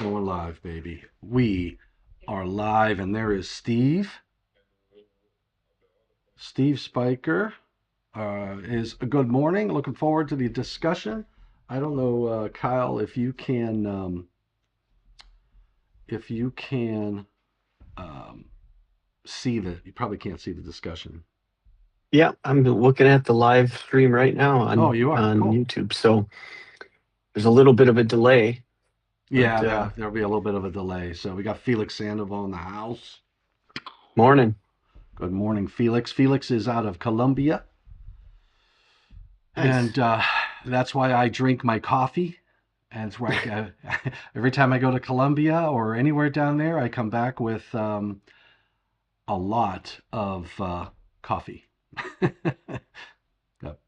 Going live, baby. We are live, and there is Steve. Steve Spiker is a good morning. Looking forward to the discussion. I don't know, Kyle, if you can um, you probably can't see the discussion. Yeah, I'm looking at the live stream right now Oh, on you are on cool. YouTube. So there's a little bit of a delay, but Yeah, there'll be a little bit of a delay. So we got Felix Sandoval in the house. morning. Good morning, Felix. Felix is out of Colombia, Nice. and that's why I drink my coffee. And it's where every time I go to Colombia or anywhere down there, I come back with a lot of coffee. Yep,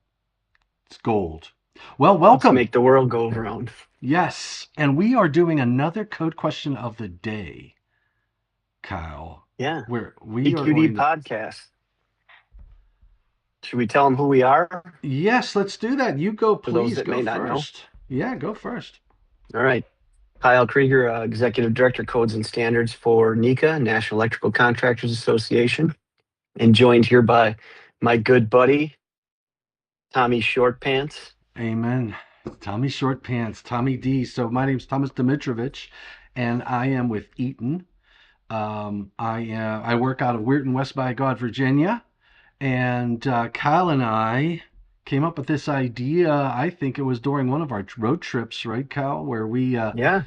it's gold. Well, Let's welcome. make the world go around. Yes, and we are doing another code question of the day, Kyle. Yeah, Where we are EQD going to. podcast. Should we tell them who we are Yes, let's do that. You go, for those please. that Go may not know? first. Yeah, go first. All right. Kyle Krieger, Executive Director, Codes and Standards for NECA, National Electrical Contractors Association, and joined here by my good buddy, Tommy Shortpants. Amen. Tommy Short Pants, Tommy D. So my name's Thomas Domitrovich, and I am with EATON. I work out of Weirton, West by God, Virginia, and Kyle and I came up with this idea. I think it was during one of our road trips, right, Kyle, where Yeah,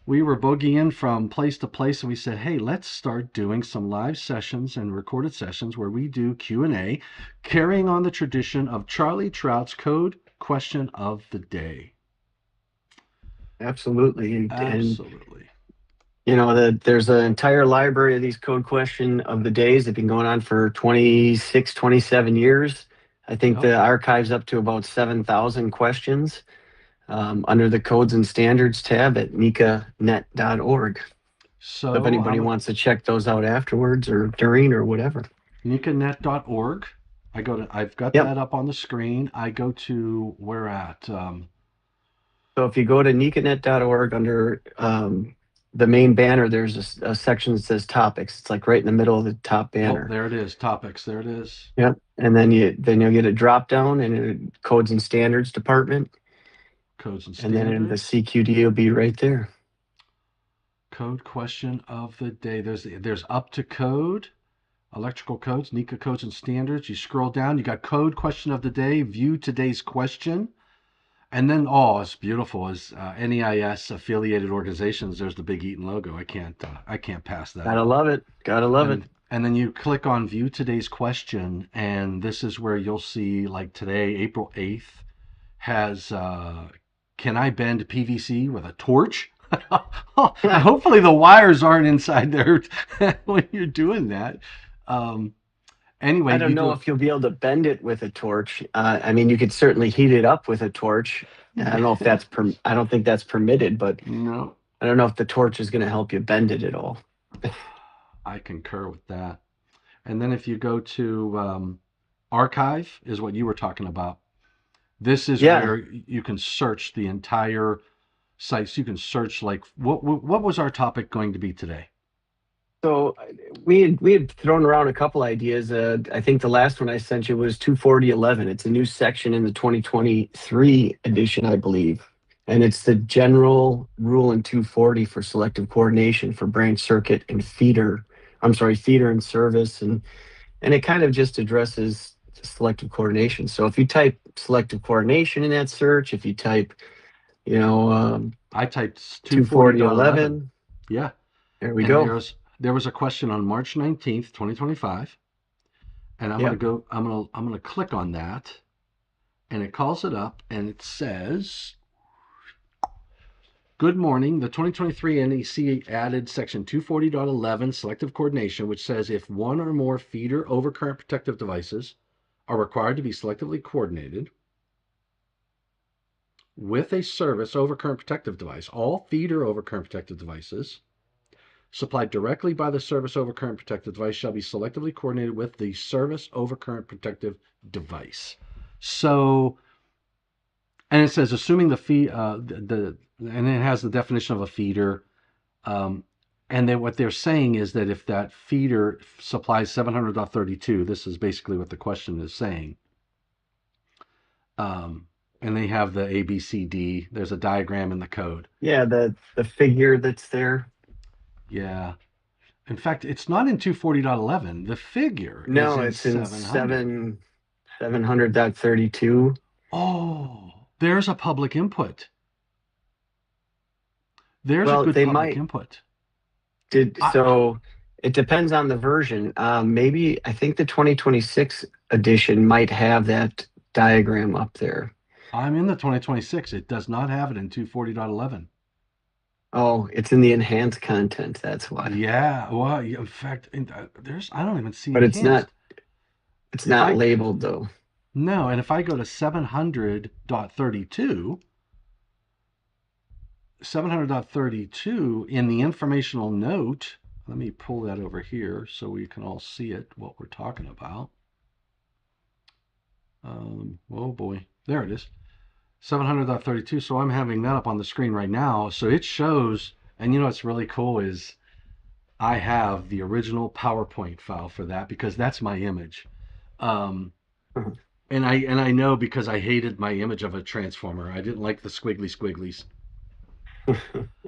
we were boogieing from place to place, and we said, hey, let's start doing some live sessions and recorded sessions where we do Q&A, carrying on the tradition of Charlie Trout's code question of the day. absolutely. And Absolutely. there's an entire library of these code question of the days. They've been going on for 26, 27 years. I think Yep. the archive's up to about 7,000 questions under the codes and standards tab at necanet.org. So if So anybody wants to check those out afterwards or during or whatever. NECAnet.org. I've got Yep. that up on the screen. I go to where at? So if you go to necanet.org under the main banner, there's a section that says topics. It's like right in the middle of the top Oh, banner. there it is. Topics. There it is. Yep. And then you'll get a drop down in a codes and standards department. Codes and And then in the standards. CQD will be right there. Code question of the day. There's up to code, electrical codes, NECA codes and standards. You scroll down, you got code question of the day, view today's question. And then, oh, it's beautiful. Is NEIS affiliated organizations? There's the big Eaton logo. I can't pass that Gotta up. love it. Gotta love it. And then you click on view today's question, and this is where you'll see, like today, April 8th, has can I bend PVC with a torch? Hopefully the wires aren't inside there when you're doing that. Um, I anyway, don't you know do if you'll be able to bend it with a torch. I mean, you could certainly heat it up with a torch. I don't know if I don't think that's permitted, but no. I don't know if the torch is going to help you bend it at all. I concur with that. And then if you go to archive, is what you were talking about. This is Yeah. where you can search the entire site. So you can search like what was our topic going to be today? So we had thrown around a couple ideas. I think the last one I sent you was 24011. It's a new section in the 2023 edition, I believe. And it's the general rule in 240 for selective coordination for branch circuit and feeder. I'm sorry, feeder and service. And it kind of just addresses selective coordination. So if you type selective coordination in that search, if you type, I typed 240.11. 24011, Yeah. there we And go. there was a question on March 19th, 2025. And Yep. I'm gonna click on that, and it calls it up, and it says, good morning. The 2023 NEC added section 240.11 selective coordination, which says if one or more feeder overcurrent protective devices are required to be selectively coordinated with a service overcurrent protective device, all feeder overcurrent protective devices supplied directly by the service overcurrent protective device shall be selectively coordinated with the service overcurrent protective device. So, and it says assuming and it has the definition of a feeder, Um, and then what they're saying is that if that feeder supplies 700.32, this is basically what the question is saying. And they have the A, B, C, D. There's a diagram in the code. Yeah, the figure that's there. Yeah. In fact, it's not in 240.11. The figure is No, in it's in 700. 700.32. Oh, there's a public input. There's a Well, good they public might input. I, so it depends on the version. Maybe I think the 2026 edition might have that diagram up there. I'm in the 2026. It does not have it in 240.11. Oh, it's in the enhanced content. That's why. Yeah. Well, in fact, there's I don't even see But it's not enhanced. it's If not I labeled though. No, and if I go to 700.32 in the informational note, let me pull that over here so we can all see it, what we're talking about. Oh boy, there it is. 700.32. So I'm having that up on the screen right now. So it shows, and you know what's really cool is I have the original PowerPoint file for that because that's my image. Um, and I know because I hated my image of a transformer. I didn't like the squiggly squigglies.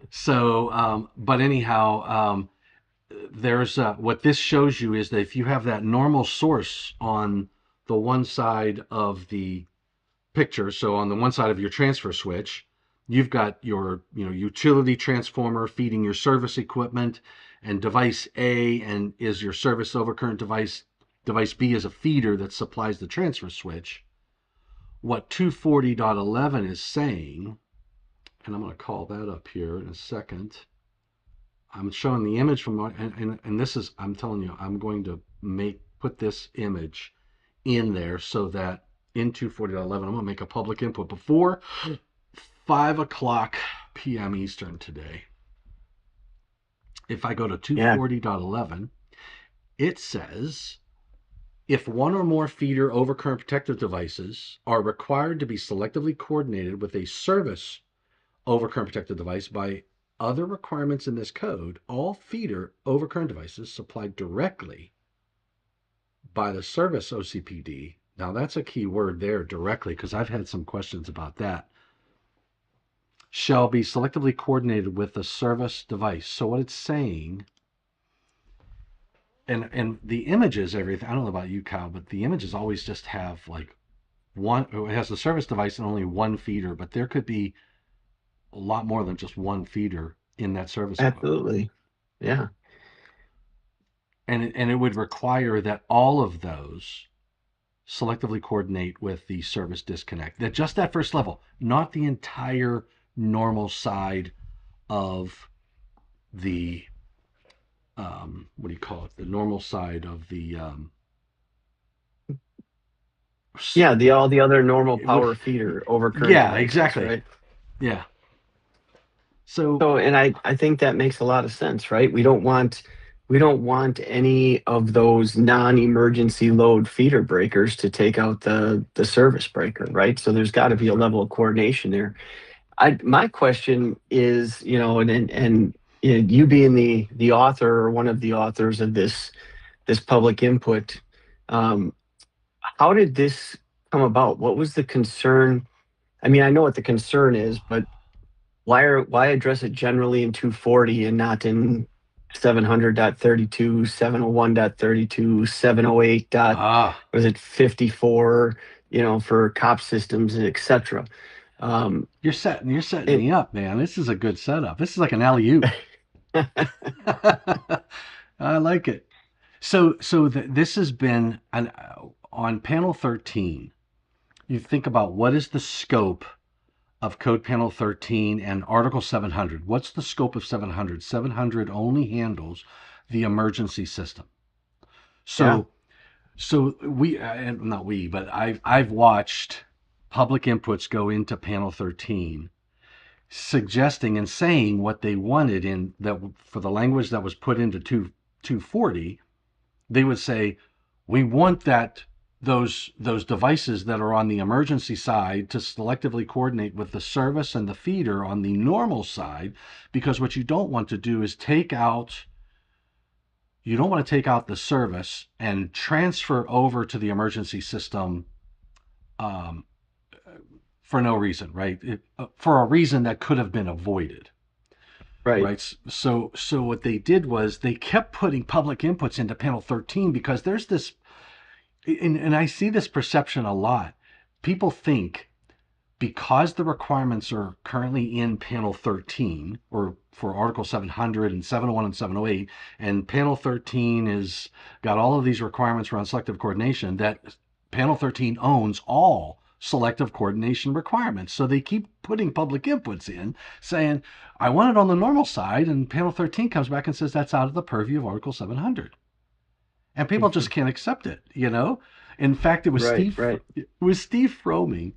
So, but anyhow, there's what this shows you is that if you have that normal source on the one side of the picture, so on the one side of your transfer switch, you've got your utility transformer feeding your service equipment, and device A and is your service overcurrent device. Device B is a feeder that supplies the transfer switch. What 240.11 is saying, and I'm going to call that up here in a second. I'm showing the image from, and this is, I'm telling you, I'm going to put this image in there so that in 240.11, I'm going to make a public input before 5 o'clock p.m. Eastern today. If I go to 240.11, it says, if one or more feeder overcurrent protective devices are required to be selectively coordinated with a service overcurrent protective device by other requirements in this code, all feeder overcurrent devices supplied directly by the service OCPD. Now that's a key word there, directly, because I've had some questions about that. Shall be selectively coordinated with the service device. So what it's saying, and the images, everything, I don't know about you, Kyle, but the images always just have like one, it has the service device and only one feeder, but there could be a lot more than just one feeder in that service equipment. Absolutely. Yeah. And it would require that all of those selectively coordinate with the service disconnect. That just that first level, not the entire normal side of the what do you call it? The normal side of the all the other normal power feeder overcurrent yeah, devices, exactly. right? Yeah. So, and I think that makes a lot of sense, right? We don't want any of those non-emergency load feeder breakers to take out the service breaker, right? So there's got to be a level of coordination there. My question is, and you being the author or one of the authors of this public input, how did this come about? What was the concern? I mean, I know what the concern is, but why address it generally in 240 and not in 700.32, 701.32, 708. Was it 54? For cop systems, etc. You're setting me up, man. This is a good setup. This is like an alley-oop. I like it. So this has been on panel 13. You think about what is the scope of Code Panel 13 and Article 700. What's the scope of 700? 700 only handles the emergency system. So we, and not we, but I've watched public inputs go into Panel 13, suggesting and saying what they wanted in that for the language that was put into 240. They would say, we want that those devices that are on the emergency side to selectively coordinate with the service and the feeder on the normal side, because what you don't want to do is you don't want to take out the service and transfer over to the emergency system um, for no reason, right? For a reason that could have been avoided, Right. right? So what they did was they kept putting public inputs into panel 13 because there's this, and I see this perception a lot. People think because the requirements are currently in panel 13 or for article 700 and 701 and 708, and panel 13 is got all of these requirements around selective coordination, that panel 13 owns all selective coordination requirements. So they keep putting public inputs in saying, I want it on the normal side, and panel 13 comes back and says that's out of the purview of article 700. And people just can't accept it, you know. In fact, Right. Right. it was Steve Froming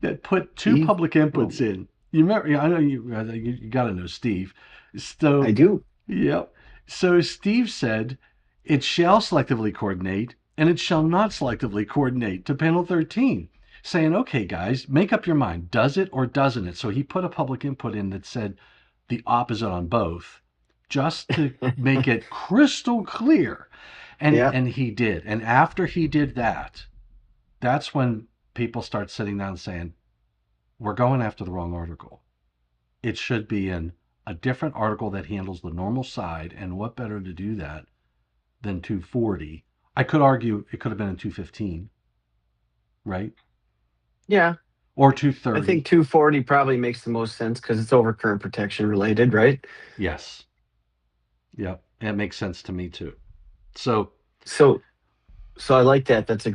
that put two Steve? public Oh, inputs in. You remember? I know you got to know Steve. I So, do. yep. So Steve said it shall selectively coordinate and it shall not selectively coordinate to panel 13, saying, okay, guys, make up your mind. Does it or doesn't it? So he put a public input in that said the opposite on both, just to make it crystal clear. Yeah. And he did. And after he did that, that's when people start sitting down saying, we're going after the wrong article. It should be in a different article that handles the normal side. And what better to do that than 240? I could argue it could have been in 215, right? Yeah. Or I 230. think 240 probably makes the most sense because it's overcurrent protection related, right? Yes. Yep. It makes sense to me too. So, So so I like that. That's a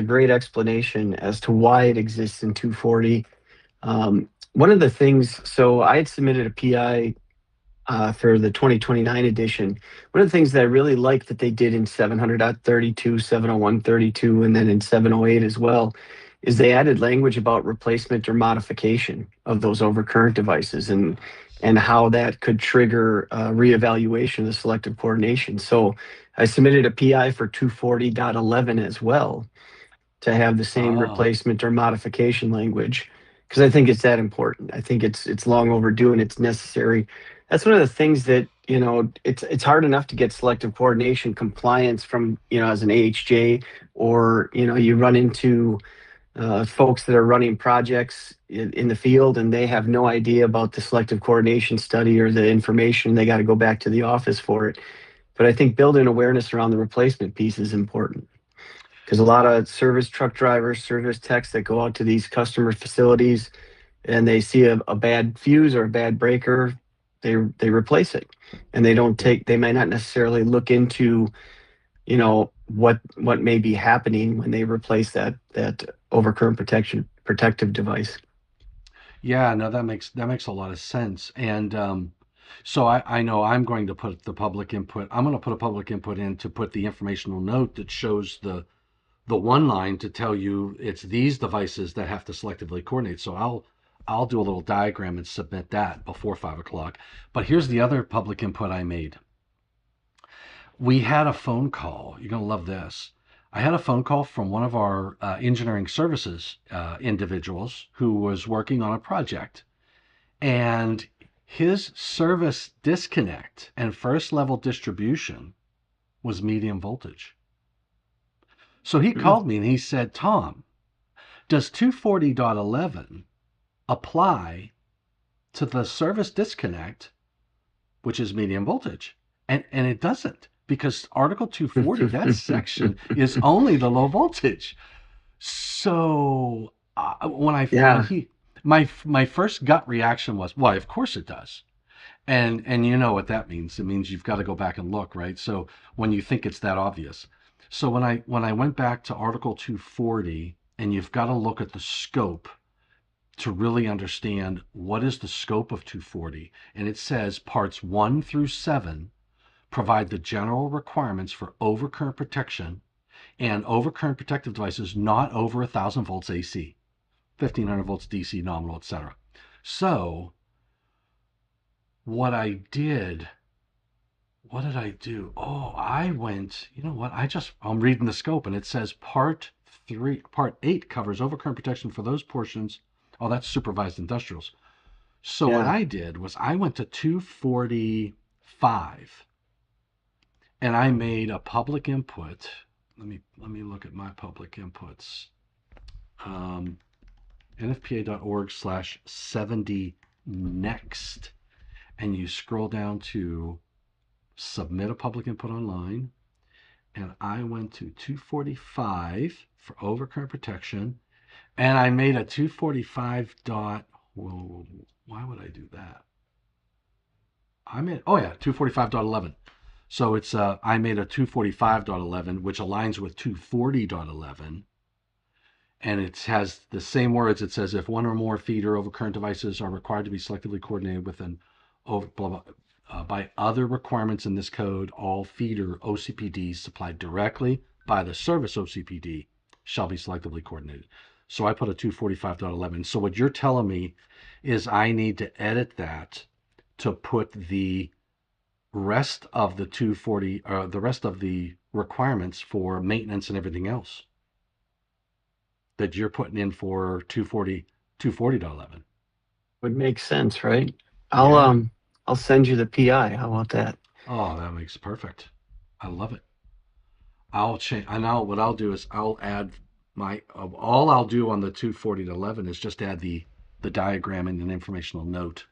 great explanation as to why it exists in 240. One of the things, so I had submitted a PI for the 2029 edition. One of the things that I really like that they did in 700.32, 701.32, and then in 708 as well, is they added language about replacement or modification of those overcurrent devices and how that could trigger reevaluation of the selective coordination. So I submitted a PI for 240.11 as well to have the same oh, replacement or modification language because I think it's that important. I think it's long overdue and it's necessary. That's one of the things that it's hard enough to get selective coordination compliance from as an AHJ, or you run into folks that are running projects in the field and they have no idea about the selective coordination study or the information. They got to go back to the office for it. But I think building awareness around the replacement piece is important because a lot of service truck drivers, service techs that go out to these customer facilities and they see a bad fuse or a bad breaker, they replace it, and yeah. they might not necessarily look into what may be happening when they replace that overcurrent protective device. Yeah, no, that makes a lot of sense. And so I know I'm going to put the public input. I'm going to put a public input in to put the informational note that shows the one line to tell you it's these devices that have to selectively coordinate. So I'll do a little diagram and submit that before 5 o'clock. But here's the other public input I made. We had a phone call. You're going to love this. I had a phone call from one of our engineering services individuals who was working on a project, and his service disconnect and first level distribution was medium voltage. So he Mm. called me and he said, Tom, does 240.11 apply to the service disconnect, which is medium voltage? And it doesn't, because Article 240, that section is only the low voltage. So when Yeah. he my first gut reaction was, well, of course it does. And you know what that means. It means you've got to go back and look, right? So when you think it's that obvious. So when I went back to Article 240, and you've got to look at the scope to really understand what is the scope of 240. And it says parts 1 through 7 provide the general requirements for overcurrent protection and overcurrent protective devices not over 1,000 volts AC, 1,500 volts DC nominal, etc. So what I did, what did I do? Oh, I went, you know what? I'm reading the scope and it says part Part 8 covers overcurrent protection for those portions. Oh, that's supervised industrials. So what Yeah. I did was I went to 245 and I made a public input. Let me look at my public inputs. NFPA.org/70 next. And you scroll down to submit a public input online. And I went to 245 for overcurrent protection. And I made a 245 dot. Whoa, why would I do that? I made, oh yeah, 245.11. So it's I made a 245.11, which aligns with 240.11. And it has the same words. It says if one or more feeder overcurrent devices are required to be selectively coordinated with an over blah, blah, by other requirements in this code, all feeder OCPDs supplied directly by the service OCPD shall be selectively coordinated. So I put a 245.11. So what you're telling me is I need to edit that to put the rest of the 240, the rest of the requirements for maintenance and everything else that you're putting in for 240.11. Would make sense, right? Yeah. I'll send you the PI. How about that? Oh, that makes perfect. I love it. I'll change. I know what I'll do is I'll add all I'll do on the 240.11 is just add the diagram and an informational note.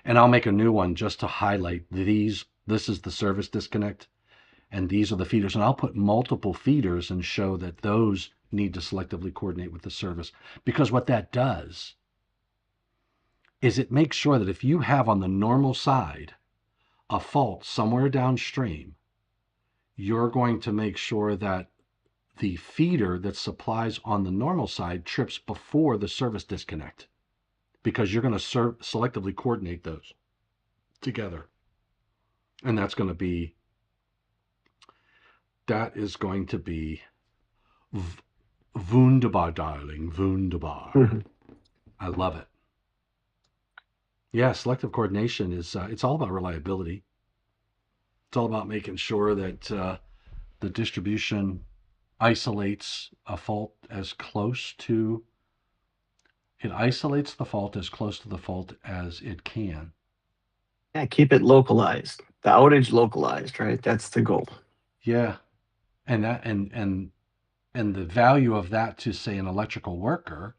And I'll make a new one just to highlight these. This is the service disconnect, and these are the feeders. And I'll put multiple feeders and show that those need to selectively coordinate with the service. Because what that does is it makes sure that if you have on the normal side a fault somewhere downstream, you're going to make sure that the feeder that supplies on the normal side trips before the service disconnect, because you're going to selectively coordinate those together. And that is going to be wunderbar, darling, wunderbar. Mm-hmm. I love it. Yeah, selective coordination is it's all about reliability. It's all about making sure that the distribution isolates a fault as close to it isolates the fault as close to the fault as it can. Yeah, keep it localized. The outage localized, right? That's the goal. Yeah. And that and the value of that to say an electrical worker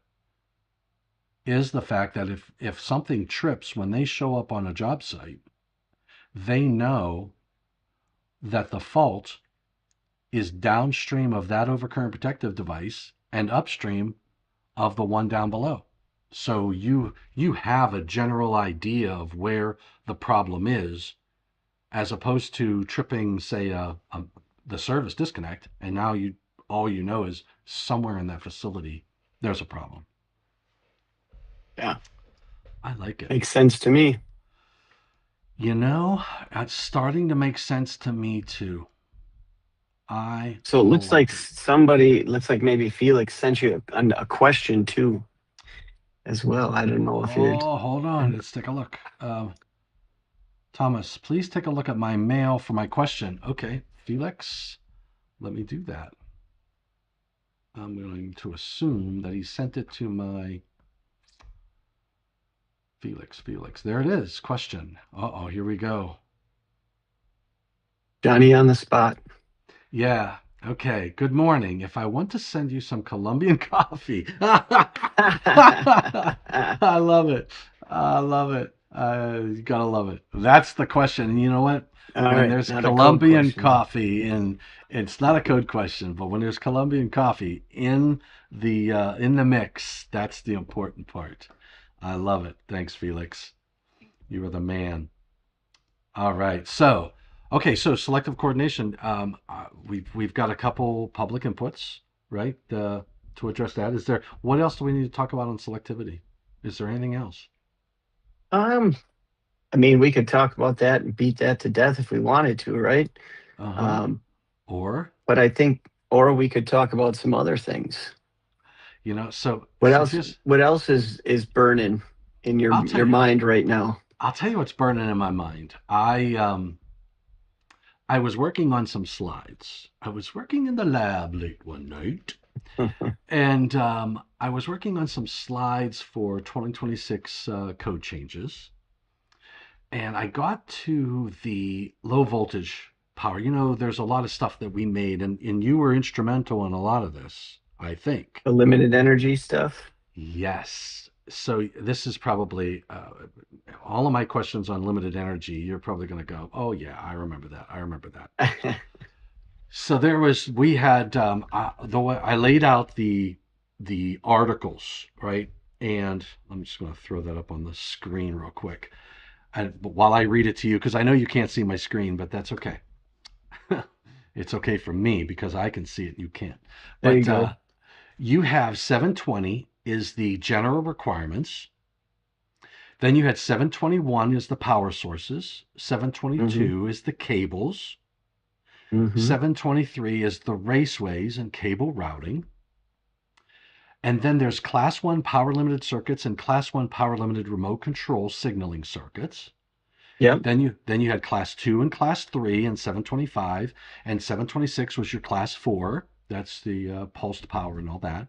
is the fact that if something trips when they show up on a job site, they know that the fault is downstream of that overcurrent protective device and upstream of the one down below. So you have a general idea of where the problem is, as opposed to tripping, say, the service disconnect, and now all you know is somewhere in that facility there's a problem. Yeah, I like it. makes sense to me. You know, it's starting to make sense to me too. So it looks like maybe Felix sent you a question too, as well. I don't know if you're. Oh, hold on. Let's take a look. Thomas, please take a look at my mail for my question. Okay, Felix, let me do that. I'm going to assume that he sent it to my Felix. There it is. Question. Uh-oh, here we go. Johnny on the spot. Yeah. Okay. Good morning. If I want to send you some Colombian coffee. I love it. I love it. You gotta love it. That's the question. And you know what? All When right, there's not a code Colombian question. coffee, and it's not a code question, but when there's Colombian coffee in the mix, that's the important part. I love it. Thanks, Felix. You are the man. All right. So, okay. So selective coordination. We've got a couple public inputs, right? To address that. What else do we need to talk about on selectivity? Is there anything else? I mean, we could talk about that and beat that to death if we wanted to, right? Uh-huh. Or, But I think, or we could talk about some other things. so What so else? What else is burning in your mind right now? I'll tell you what's burning in my mind. I was working on some slides. I was working in the lab late one night, And I was working on some slides for 2026 code changes, and I got to the low voltage power. You know, there's a lot of stuff that we made, and you were instrumental in a lot of this, I think. The limited energy stuff. Yes. So this is probably all of my questions on limited energy. You're probably going to go, "Oh yeah, I remember that. I remember that." So we had the way I laid out the articles, right? And I'm just going to throw that up on the screen real quick. But while I read it to you, because I know you can't see my screen, but that's okay. It's okay for me because I can see it and you can't. There you But go. you have 720 is the general requirements. Then you had 721 is the power sources. Hmm. 722 is the cables. Hmm. 723 is the raceways and cable routing. And then there's class 1 power limited circuits and class 1 power limited remote control signaling circuits. Yep. Then you had class 2 and class 3 and 725, and 726 was your class 4. That's the pulsed power and all that.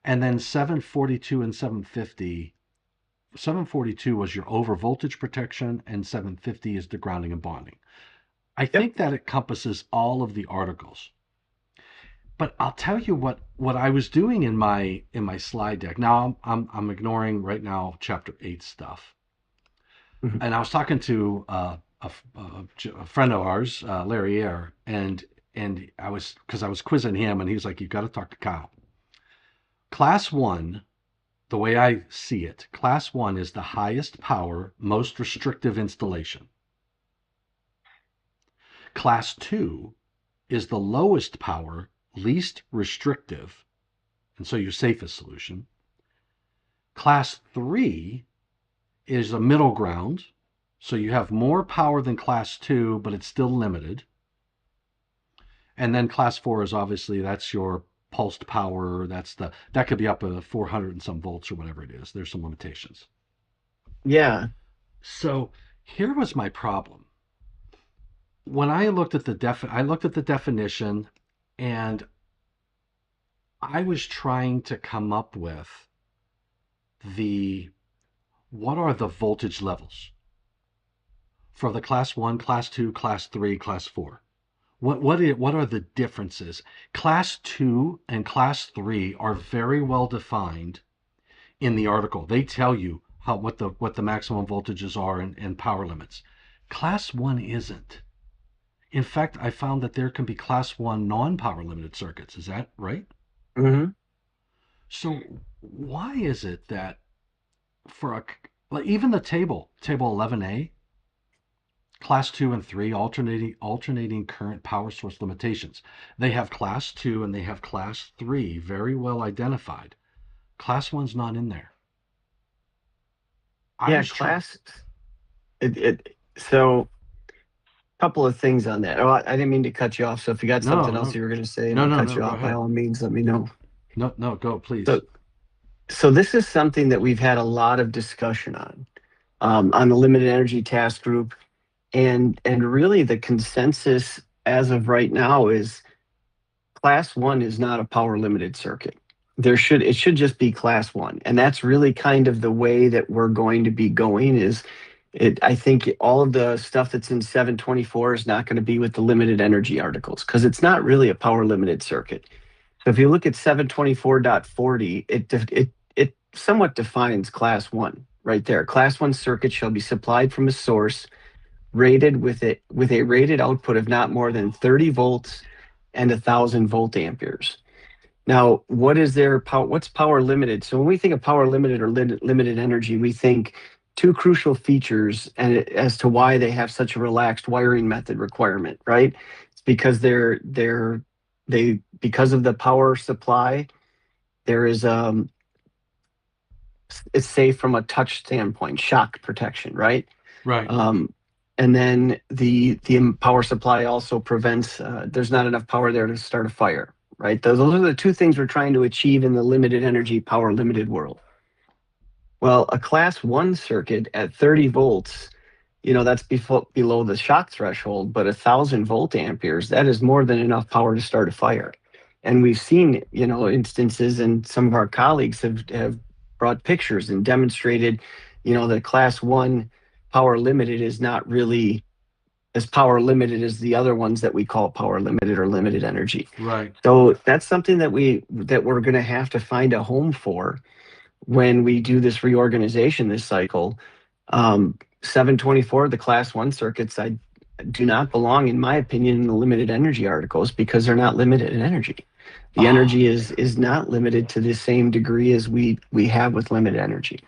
And then 742 and 750. 742 was your over voltage protection, and 750 is the grounding and bonding. I Yep. think that encompasses all of the articles. But I'll tell you what I was doing in my slide deck. Now I'm ignoring right now chapter 8 stuff. Mhm. And I was talking to a friend of ours, Larry Ayer, and I was because I was quizzing him, and he was like, "You got to talk to Kyle." Class 1, the way I see it, class 1 is the highest power, most restrictive installation. Class 2 is the lowest power, least restrictive, and so your safest solution. Class 3 is a middle ground, so you have more power than class 2, but it's still limited. And then class 4 is obviously that's your pulsed power. That could be up to 400 and some volts or whatever it is. There's some limitations. Yeah. So here was my problem. When I looked at the definition, and I was trying to come up with the what are the voltage levels for the class 1, class 2, class 3, class 4. What are the differences? Class 2 and class 3 are very well defined in the article. They tell you what the maximum voltages are and power limits. Class 1 isn't. In fact, I found that there can be class 1 non-power limited circuits. Is that right? Hmm. So why is it that for like even the table 11A, class 2 and 3 alternating current power source limitations. They have class 2 and they have class 3 very well identified. Class 1's not in there. I Yeah. was trying. Class. So couple of things on that. Oh, I didn't mean to cut you off. So if you got No, something else no, you were going to say and no, I no, cut no. you Go off, by ahead. all means, let me know. No, no, go please. So, so this is something that we've had a lot of discussion on the limited energy task group, and really the consensus as of right now is class 1 is not a power limited circuit. It should just be class 1, and that's really kind of the way that we're going to be going. I think all of the stuff that's in 724 is not going to be with the limited energy articles because it's not really a power limited circuit. So if you look at 724.40, it somewhat defines class 1 right there. Class 1 circuit shall be supplied from a source rated with a rated output of not more than 30 volts and 1,000 volt amperes. Now, what's power limited? So when we think of power limited or limited energy, we think two crucial features and as to why they have such a relaxed wiring method requirement, right? It's because because of the power supply, there is it's safe from a touch standpoint, shock protection, right? Right. Um, and then the power supply also prevents there's not enough power there to start a fire, right? Those are the two things we're trying to achieve in the limited energy power limited world. Well, a class 1 circuit at 30 volts, that's below the shock threshold, but 1,000 volt amperes, that is more than enough power to start a fire. And we've seen, instances, and some of our colleagues have brought pictures and demonstrated, that class one power limited is not really as power limited as the other ones that we call power limited or limited energy. Right. So that's something that we're going to have to find a home for when we do this reorganization this cycle. 724, the class one circuits, I do not belong, in my opinion, in the limited energy articles because they're not limited in energy. The energy is not limited to the same degree as we have with limited energy.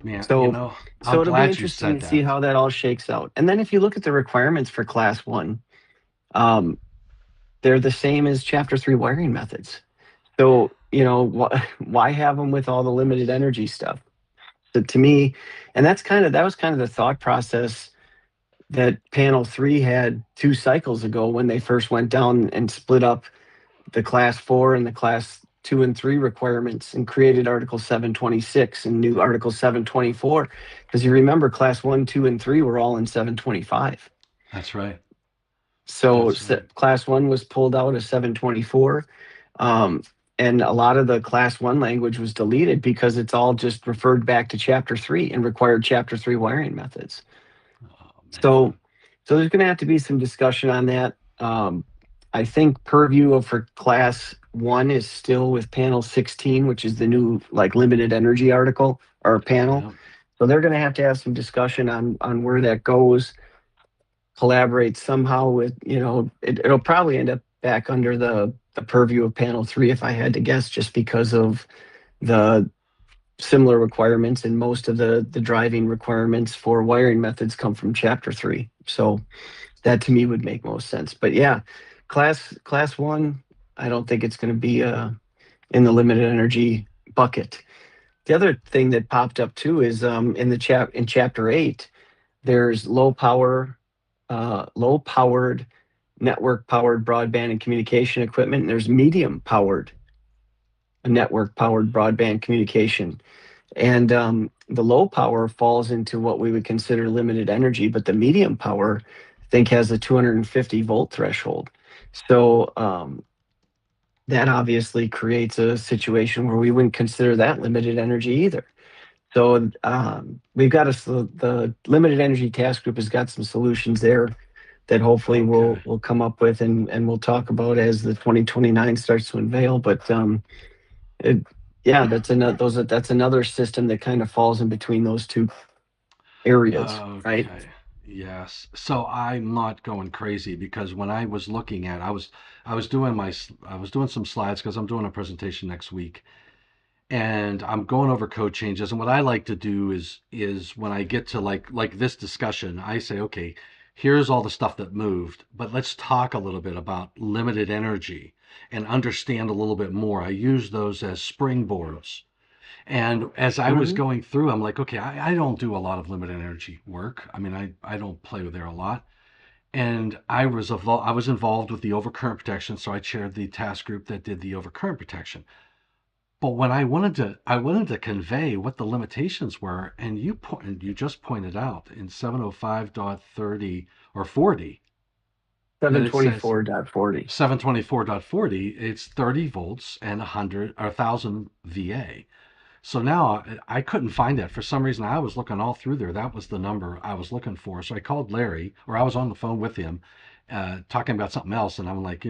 Man, So I'm it'll be glad you interesting said to see that. how that all shakes out. And then if you look at the requirements for class one, they're the same as chapter 3 wiring methods. So, why have them with all the limited energy stuff? So to me, and that was kind of the thought process that panel 3 had 2 cycles ago when they first went down and split up the class 4 and the class 2 and 3 requirements and created Article 726 and new Article 724. Because you remember class 1, 2, and 3 were all in 725. That's right. So That's right. class 1 was pulled out of 724. And a lot of the class 1 language was deleted because it's all just referred back to chapter 3 and required chapter 3 wiring methods. Oh, So man. there's going to have to be some discussion on that. I think purview for class 1 is still with panel 16, which is the new limited energy article or panel. Yeah. So they're going to have some discussion on where that goes. Collaborate somehow with, it'll probably end up back under the purview of panel 3 if I had to guess, just because of the similar requirements, and most of the driving requirements for wiring methods come from chapter 3. So that to me would make most sense. But yeah, class 1, I don't think it's going to be in the limited energy bucket. The other thing that popped up too is in chapter 8, there's low powered network powered broadband and communication equipment, and there's medium powered network powered broadband communication. And the low power falls into what we would consider limited energy, but the medium power, I think, has a 250 volt threshold. So that obviously creates a situation where we wouldn't consider that limited energy either. So we've got the limited energy task group has got some solutions there that hopefully we'll come up with and we'll talk about as the 2029 starts to unveil. But that's another system that kind of falls in between those two areas, right? Okay. Yes. So I'm not going crazy because when I was looking at, I was doing some slides because I'm doing a presentation next week, and I'm going over code changes. And what I like to do is when I get to like this discussion, I say, okay, here's all the stuff that moved, but let's talk a little bit about limited energy and understand a little bit more. I use those as springboards. And as I was going through, I'm like, okay, I don't do a lot of limited energy work. I mean, I don't play with there a lot. And I was involved with the overcurrent protection, so I chaired the task group that did the overcurrent protection. But when I wanted to convey what the limitations were, and you just pointed out in 705.30 or 40 that it says 724.40. 724.40, it's 30 volts and 100 or 1000 VA. So now I couldn't find that. For some reason, I was looking all through there. That was the number I was looking for. So I called Larry, or I was on the phone with him, talking about something else. And I'm like,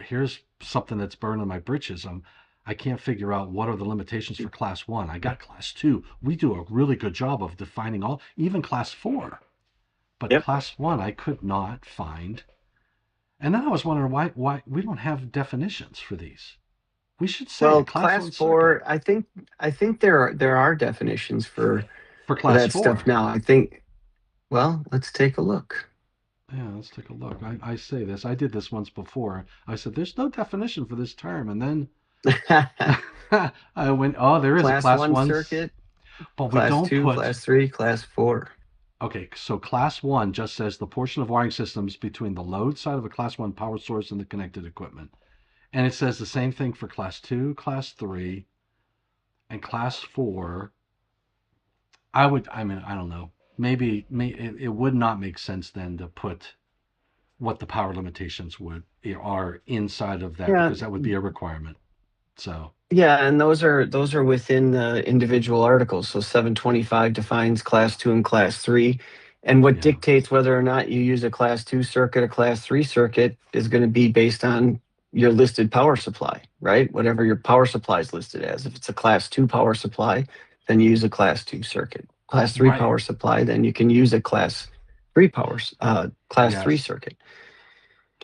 here's something that's burning my britches. I can't figure out what are the limitations for class 1. I got class 2. We do a really good job of defining even class 4. But Yep. class 1, I could not find. And then I was wondering why we don't have definitions for these. We should say a class class 1 circuit 4, I think there are definitions for for class that stuff 4. now. I think. Well, let's take a look. Yeah, let's take a look. I say this. I did this once before. I said, there's no definition for this term. And then I went, oh, there is a Class class 1 one, circuit, but we class don't 2, put, class 3, class 4. okay, so class 1 just says the portion of wiring systems between the load side of a class 1 power source and the connected equipment. And it says the same thing for class 2, class 3, and class 4. I mean, I don't know. Maybe it would not make sense then to put what the power limitations are inside of that, Yeah, because that would be a requirement. So yeah, and those are within the individual articles. So 725 defines class 2 and class 3. And what yeah, dictates whether or not you use a class 2 circuit, a class 3 circuit is going to be based on your listed power supply, right? Whatever your power supply is listed as. If it's a class 2 power supply, then you use a class 2 circuit. Class 3 right. power supply, then you can use a class 3 Yes. circuit.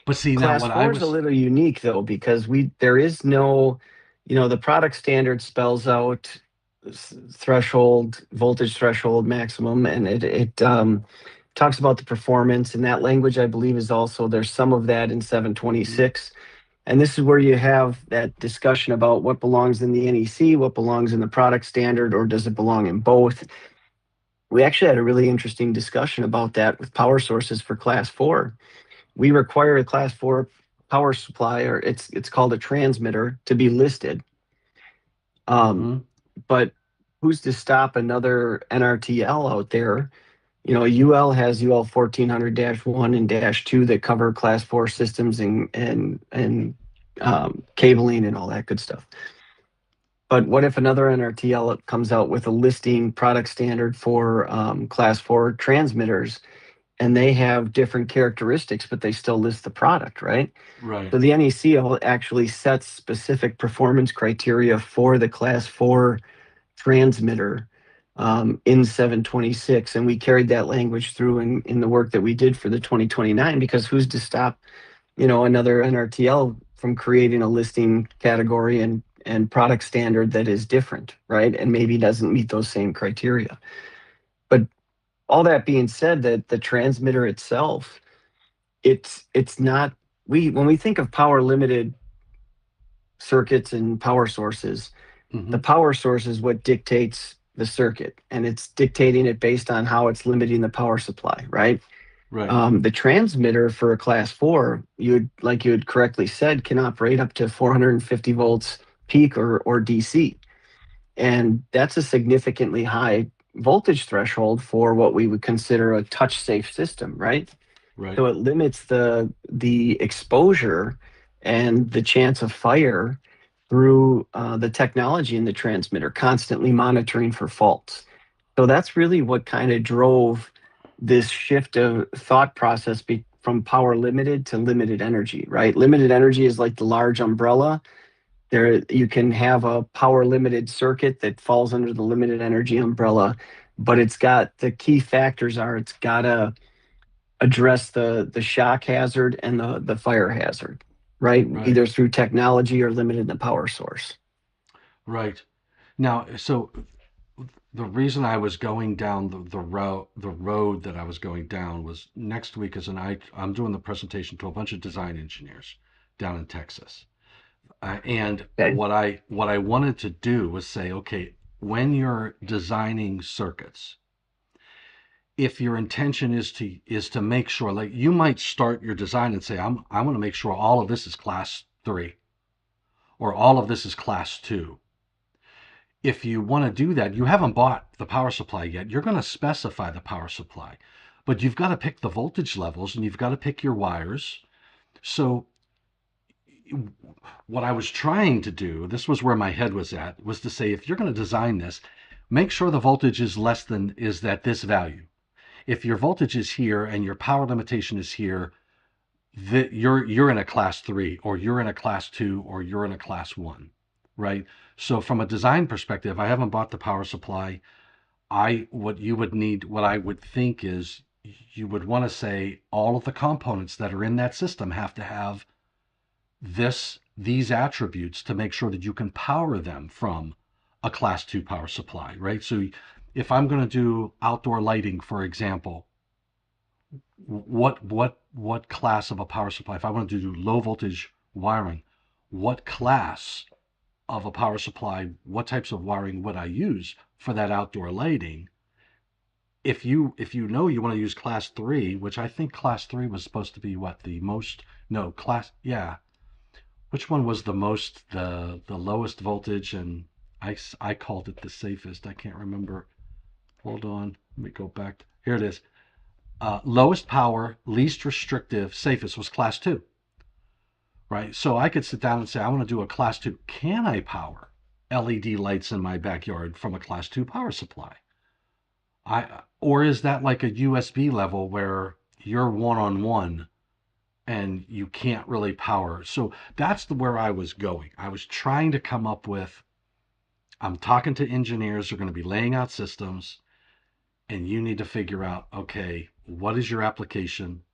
But see, now Class what I 4 is a was, little unique though, because there is no, the product standard spells out threshold, voltage threshold maximum, and it talks about the performance, and that language I believe is also, there's some of that in Mhm. 726. And this is where you have that discussion about what belongs in the NEC, what belongs in the product standard, or does it belong in both? We actually had a really interesting discussion about that with power sources for class 4. We require a class 4 power supply, or it's called a transmitter, to be listed. Mhm. But who's to stop another NRTL out there? UL has UL 1400-1 and -2 that cover class 4 systems and cabling and all that good stuff. But what if another NRTL comes out with a listing product standard for class 4 transmitters, and they have different characteristics, but they still list the product, right? Right. So the NEC actually sets specific performance criteria for the class 4 transmitter in 726. And we carried that language through in the work that we did for the 2029, because who's to stop, another NRTL from creating a listing category and product standard that is different, right? And maybe doesn't meet those same criteria. But all that being said, that the transmitter itself, it's not, when we think of power limited circuits and power sources, the Mhm. power source is what dictates the circuit, and it's dictating it based on how it's limiting the power supply, right? Right. The transmitter for a class 4, like you had correctly said, can operate up to 450 volts peak or DC. And that's a significantly high voltage threshold for what we would consider a touch safe system, right? Right. So it limits the exposure and the chance of fire through the technology in the transmitter, constantly monitoring for faults. So that's really what kind of drove this shift of thought process from power limited to limited energy, right? Limited energy is like the large umbrella. There, you can have a power limited circuit that falls under the limited energy umbrella, but the key factors are, it's got to address the shock hazard and the fire hazard, right? Right. Either through technology or limiting the power source. Right. Now, so the reason I was going down the road that I was going down was next week is I'm doing the presentation to a bunch of design engineers down in Texas. And Okay. what I wanted to do was say, okay, when you're designing circuits, if your intention is to make sure, like you might start your design and say, I want to make sure all of this is class 3 or all of this is class 2. If you want to do that, you haven't bought the power supply yet. You're going to specify the power supply, but you've got to pick the voltage levels and you've got to pick your wires. So what I was trying to do, this was where my head was at, was to say, if you're going to design this, make sure the voltage is at this value. If your voltage is here and your power limitation is here, that you're in a class 3 or you're in a class 2 or you're in a class 1, right? So from a design perspective, I haven't bought the power supply. What I would think is you would want to say all of the components that are in that system have to have these attributes to make sure that you can power them from a class 2 power supply, right? So if I'm going to do outdoor lighting, for example, what class of a power supply, if I want to do low voltage wiring, what class of a power supply, what types of wiring would I use for that outdoor lighting? If you know you want to use class 3, which I think class 3 was supposed to be what the most, no, class, yeah, which one was the lowest voltage, and I called it the safest. I can't remember. Hold on, let me go back. Here it is. Lowest power, least restrictive, safest was class 2, right? So I could sit down and say, I want to do a class 2. Can I power LED lights in my backyard from a class 2 power supply? Or is that like a USB level where you're one-on-one and you can't really power? So that's where I was going. I was trying to come up with, I'm talking to engineers who are going to be laying out systems, and you need to figure out, okay, what is your application?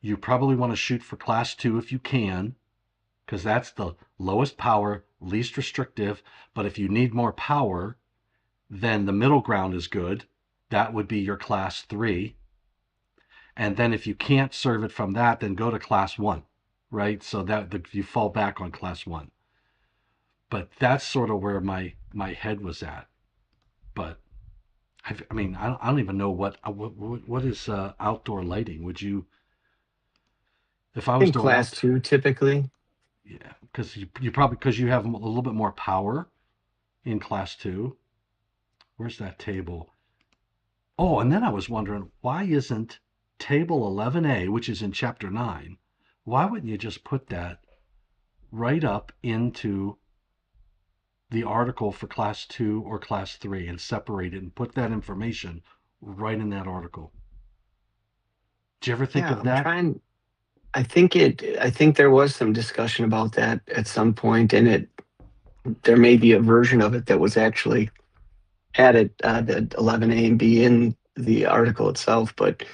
You probably want to shoot for class 2 if you can, because that's the lowest power, least restrictive. But if you need more power, then the middle ground is good. That would be your class 3. And then if you can't serve it from that, then go to class 1, right? So that you fall back on class 1. But that's sort of where my head was at. But I mean, I don't even know what is outdoor lighting. Would you, if I I was think doing class out, 2 typically. yeah, because you probably, because you have a little bit more power in class 2. Where's that table? Oh, and then I was wondering, why isn't table 11A, which is in chapter 9, why wouldn't you just put that right up into the article for class 2 or class 3 and separate it and put that information right in that article? Did you ever think Yeah, of I'm that? trying. I think there was some discussion about that at some point, and there may be a version of it that was actually added, the 11A and B in the article itself. But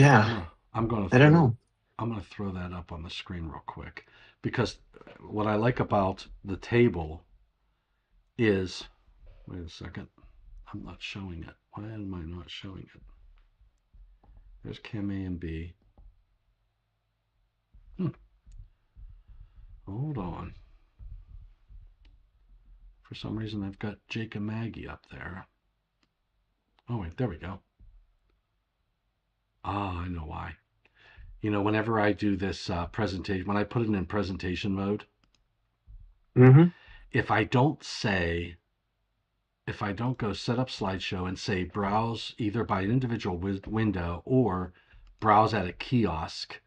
I'm yeah, gonna I'm gonna I don't throw know. I'm gonna throw that up on the screen real quick, because what I like about the table is, wait a second, I'm not showing it. Why am I not showing it? There's Chem A and B. Hmm, hold on. For some reason I've got Jake and Maggie up there. Oh wait, there we go. Ah, I know why. Whenever I do this presentation, when I put it in presentation mode, Hmm. if I don't say, if I don't go set up slideshow and say browse either by an individual window or browse at a kiosk,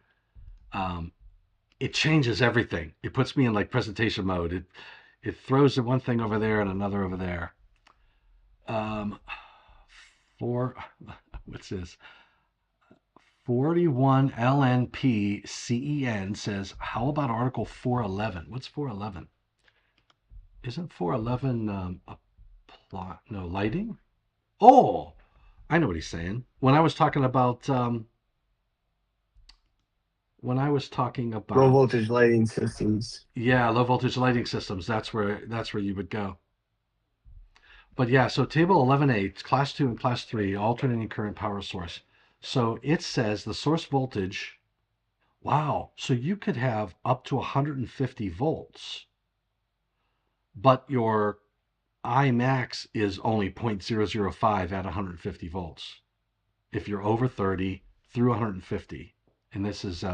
um, it changes everything. It puts me in like presentation mode. It throws one thing over there and another over there. Um, for what's this? 41 LNP CEN says, how about Article 411? What's 411? Isn't 411 a plot? No, lighting? Oh, I know what he's saying. When I was talking Low about, voltage lighting systems. yeah, low voltage lighting systems, that's where you would go. But yeah, so table 11A, class 2 and class 3, alternating current power source. So it says the source voltage, wow, so you could have up to 150 volts, but your I max is only 0.005 at 150 volts. If you're over 30 through 150, and this is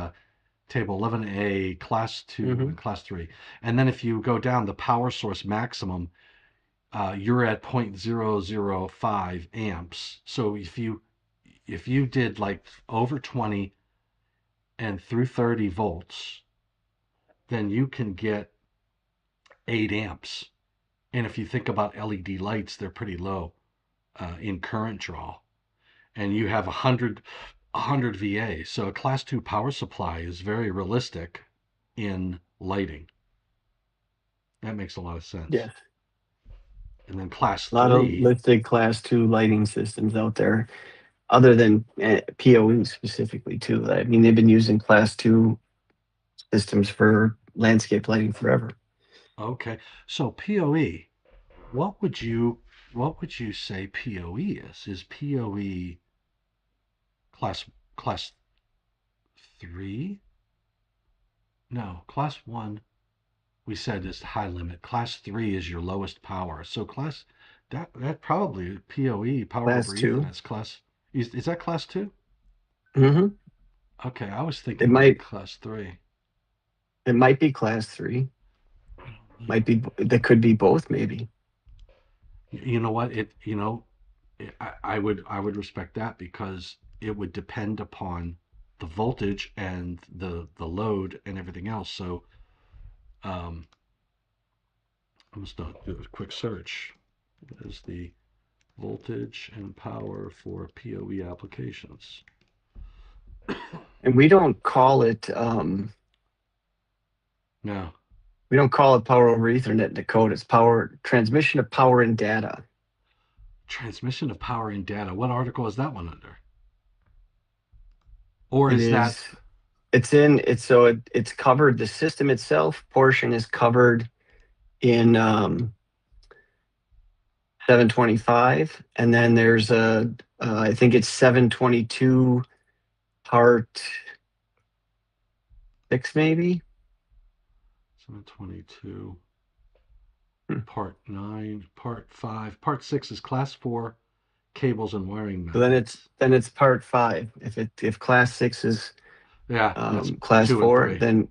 table 11A, class 2 Hmm. and class 3. And then if you go down the power source maximum, you're at 0.005 amps. So if you did like over 20 and through 30 volts, then you can get 8 amps. And if you think about LED lights, they're pretty low in current draw. And you have 100 VA. So a class 2 power supply is very realistic in lighting. That makes a lot of sense. Yes, And then class a lot of 3, listed class 2 lighting systems out there, other than POE specifically too. I mean, they've been using class 2 systems for landscape lighting forever. okay. So PoE, what would you what would you say PoE is? Is PoE class 3? No, class 1 we said is high limit. Class 3 is your lowest power. So that probably PoE, power Class over 2. Ethernet, is class, is that class 2? Hmm. Okay, I was It thinking maybe might class 3. it might be class 3. I don't Might know. be, that could be both maybe. You know what? I would respect that because it would depend upon the voltage and the load and everything else. So um, I'm just gonna do a quick search. What is the voltage and power for PoE applications? And we don't call it No, power over Ethernet in the code. It's power transmission of power and data. transmission of power and data. What article is that one under? Or It is that is it's covered, the system itself portion is covered in 725, and then there's I think it's 722 part 6 maybe. 722? Hmm. Part 9, Part 5. Part 6 is Class 4 cables and wiring So methods. then it's part 5. If class 6 is Yeah, that's class 2 and 4, 3. then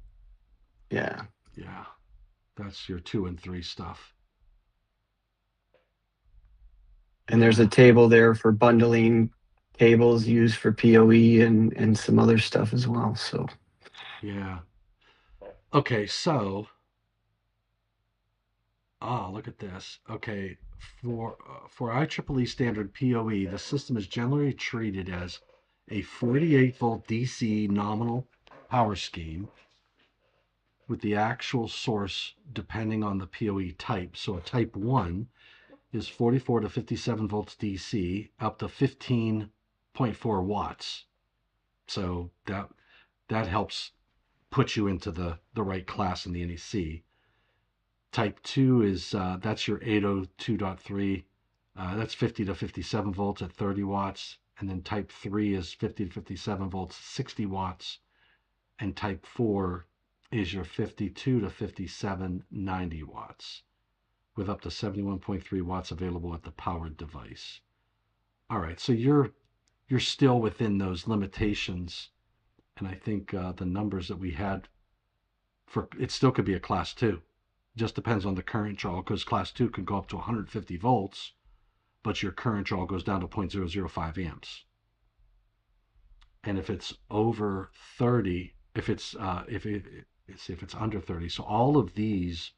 yeah. Yeah, that's your 2 and 3 stuff. And there's a Yeah, table there for bundling cables used for PoE and some other stuff as well. So yeah. Okay, so, look at this. Okay, for IEEE standard PoE, the system is generally treated as a 48 volt DC nominal power scheme with the actual source depending on the PoE type. So a type 1 is 44 to 57 volts DC up to 15.4 watts. So that helps put you into the right class in the NEC. Type 2 is that's your 802.3. That's 50 to 57 volts at 30 watts. And then type 3 is 50 to 57 volts, 60 watts. And type 4 is your 52 to 57, 90 watts, with up to 71.3 watts available at the powered device. All right, so you're still within those limitations, and I think the numbers that we had for it still could be a class 2. Just depends on the current draw, because class 2 can go up to 150 volts, but your current draw goes down to 0.005 amps. And if it's over 30, if it's if it's under 30, so all of these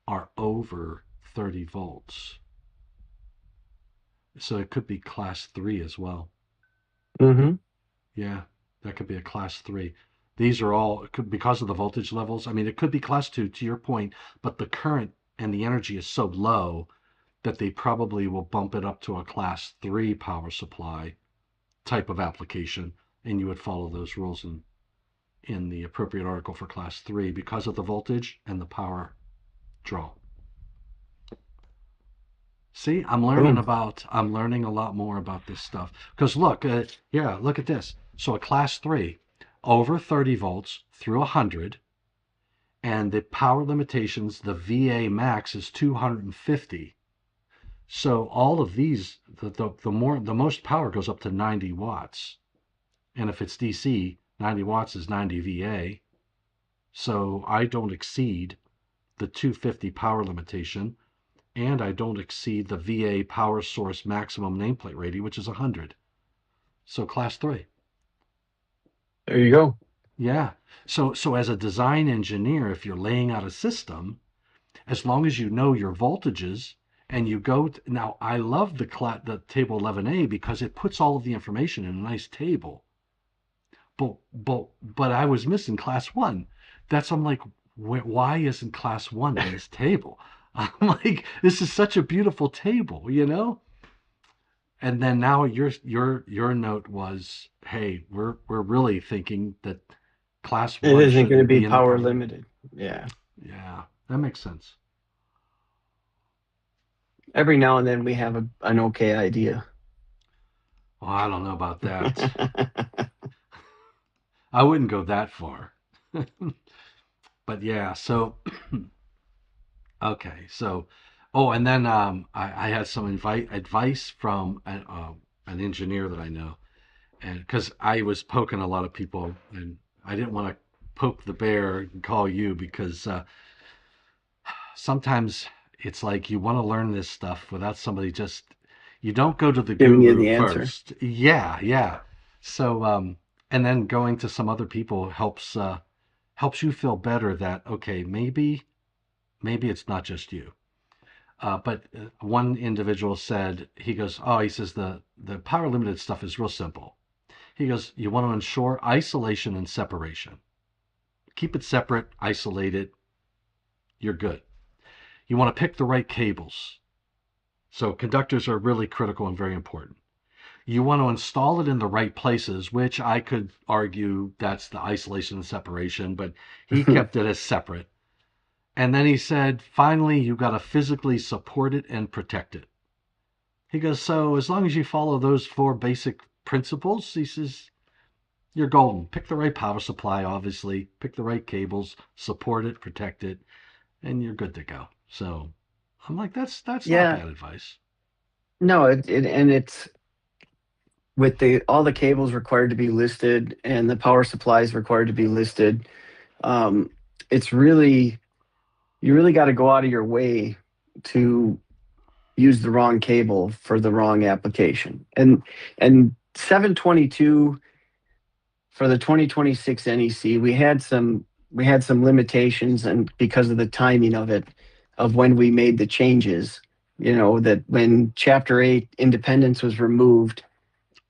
are over 30 volts. So it could be class 3 as well. mm-hmm. Yeah, that could be a class 3. These are all because of the voltage levels. I mean, it could be class 2 to your point, but the current and the energy is so low that they probably will bump it up to a class 3 power supply type of application, and you would follow those rules in the appropriate article for class 3 because of the voltage and the power draw. See, Boom. I'm learning a lot more about this stuff. Because look, yeah, look at this. So a class 3, over 30 volts through 100, and the power limitations, the VA max is 250. So all of these, the most power goes up to 90 watts. And if it's DC, 90 watts is 90 VA. So I don't exceed the 250 power limitation, and I don't exceed the VA power source maximum nameplate rating, which is 100. So class 3. There you go. Yeah. So as a design engineer, if you're laying out a system, as long as you know your voltages and you go now, I love the table 11A because it puts all of the information in a nice table. But I was missing class 1. I'm like, why isn't class 1 in this table? I'm like, this is such a beautiful table, you know? And then now your note was, hey, we're really thinking that class It 1 isn't going to shouldn't be be in the power power. limited. Yeah. Yeah, that makes sense. Every now and then we have an okay idea. Well, I don't know about that. I wouldn't go that far. But yeah, so okay, so and then I had some advice from an engineer that I know, and because I was poking a lot of people, and I didn't want to poke the bear and call you because sometimes it's like you want to learn this stuff without somebody just You don't go to the Giving you guru the answer. first. Yeah, yeah. So, and then going to some other people helps you feel better that okay, maybe it's not just you. But one individual said, he goes, oh, he says the power limited stuff is real simple. He goes, you want to ensure isolation and separation. Keep it separate, isolate it, you're good. You want to pick the right cables. So conductors are really critical and very important. You want to install it in the right places, which I could argue that's the isolation and separation, but he kept it as separate. And then he said, finally, you've got to physically support it and protect it. He goes, so as long as you follow those four basic principles, he says, you're golden. Pick the right power supply, obviously, pick the right cables, support it, protect it, and you're good to go. So I'm like, that's not Yeah, bad advice. no, and it's with all the cables required to be listed and the power supplies required to be listed. Um, it's really you really got to go out of your way to use the wrong cable for the wrong application. And 722 for the 2026 NEC, we had some limitations, and because of the timing of it, of when we made the changes, that when Chapter 8 independence was removed,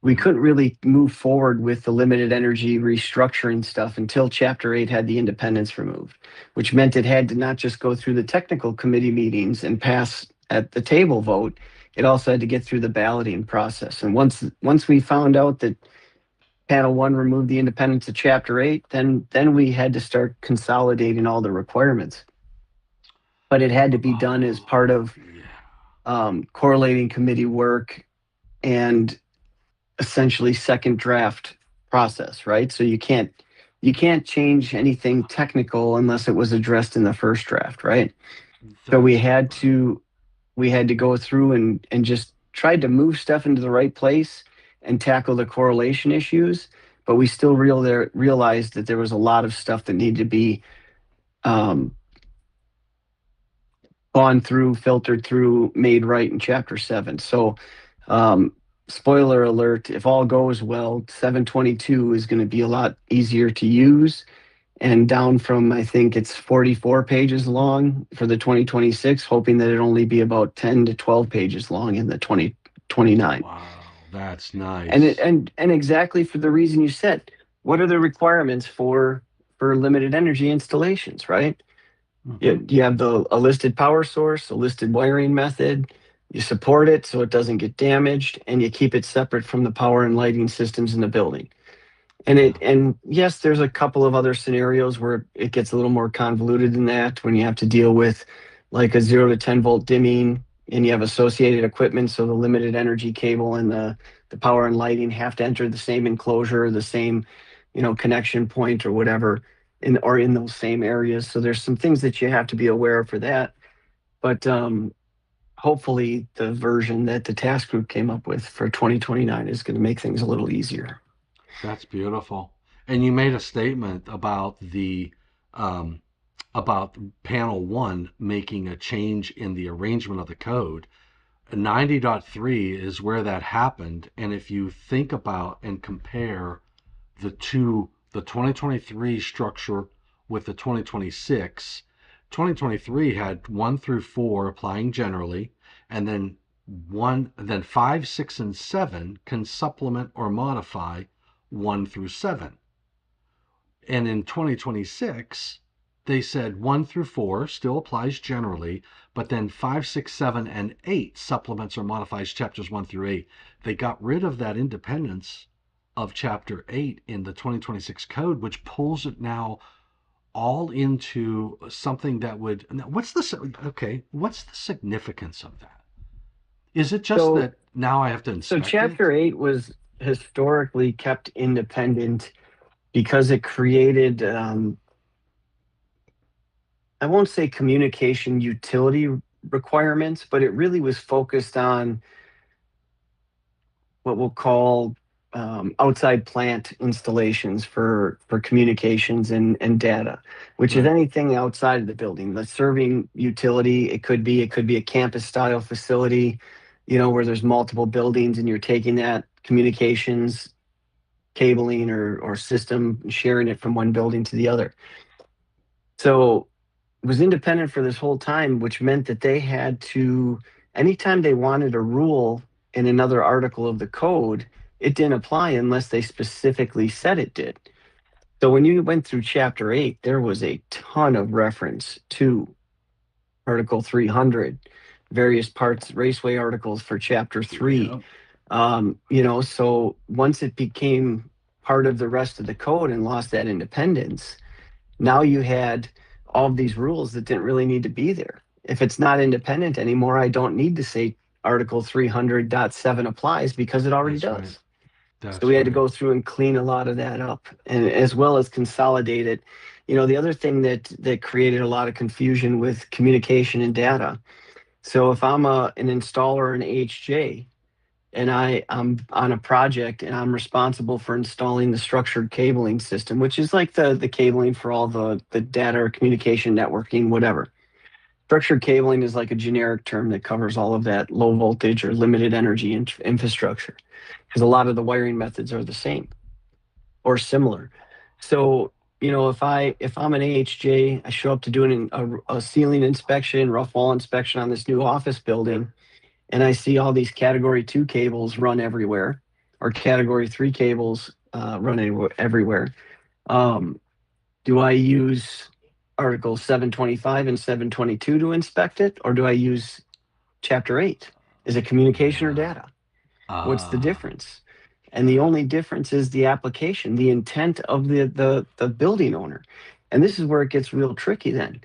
we couldn't really move forward with the limited energy restructuring stuff until Chapter 8 had the independence removed, which meant it had to not just go through the technical committee meetings and pass at the table vote, it also had to get through the balloting process. And once we found out that Panel 1 removed the independence of Chapter 8, then we had to start consolidating all the requirements. But it had to be done as part of Yeah. correlating committee work and essentially second draft process, right? So you can't change anything technical unless it was addressed in the first draft, right? So we That's had to go through and just tried to move stuff into the right place and tackle the correlation issues, but we still realized that there was a lot of stuff that needed to be um, gone through, filtered through, made right in Chapter 7. So um, spoiler alert, if all goes well, 722 is going to be a lot easier to use, and down from, I think it's 44 pages long for the 2026, hoping that it only be about 10 to 12 pages long in the 2029. Wow, that's And nice. exactly for the reason you said, what are the requirements for limited energy installations, right? Hmm. You have a listed power source, a listed wiring method. You support it so it doesn't get damaged, and you keep it separate from the power and lighting systems in the building. Yeah. And yes, there's a couple of other scenarios where it gets a little more convoluted than that, when you have to deal with like a 0 to 10 volt dimming and you have associated equipment, so the limited energy cable and the power and lighting have to enter the same enclosure, the same connection point or whatever, in those same areas. So there's some things that you have to be aware of for that. But hopefully the version that the task group came up with for 2029 is going to make things a little easier. That's beautiful. And you made a statement um, about panel one making a change in the arrangement of the code. 90.3 is where that happened. And if you think about and compare the 2023 structure with the 2026, 2023 had 1 through 4 applying generally, and then 5, 6, and 7 can supplement or modify 1 through 7. And in 2026, they said 1 through 4 still applies generally, but then 5, 6, 7, and 8 supplements or modifies chapters 1 through 8. They got rid of that independence of chapter 8 in the 2026 code, which pulls it now all into something that would. What's the significance of that? Is it just So that now I have to So inspect Chapter it? 8 was historically kept independent because it created, I won't say communication utility requirements, but it really was focused on what we'll call outside plant installations for communications and data, which is Right. anything outside of the building. The serving utility, it could be a campus style facility. where there's multiple buildings and you're taking that communications cabling or system, sharing it from one building to the other. So it was independent for this whole time, which meant that they had to, anytime they wanted a rule in another article of the code, it didn't apply unless they specifically said it did. So when you went through chapter 8, there was a ton of reference to Article 300, various parts, raceway articles for chapter 3. Yeah. So once it became part of the rest of the code and lost that independence, now you had all of these rules that didn't really need to be there. If it's not independent anymore, I don't need to say Article 300.7 applies because it already That's does. right. So we had to Right. go through and clean a lot of that up, and as well as consolidate it. The other thing that created a lot of confusion with communication and data. So if I'm an installer in AHJ, and I'm on a project and I'm responsible for installing the structured cabling system, which is like the cabling for all the data or communication networking, whatever. Structured cabling is like a generic term that covers all of that low voltage or limited energy infrastructure, because a lot of the wiring methods are the same or similar. So if I'm an AHJ, I show up to do a ceiling inspection, rough wall inspection on this new office building, and I see all these category 2 cables run everywhere, or category 3 cables run everywhere. Do I use Article 725 and 722 to inspect it, or do I use Chapter 8? Is it communication or Yeah. data? What's the difference? And the only difference is the application, the intent of the building owner. And this is where it gets real tricky then.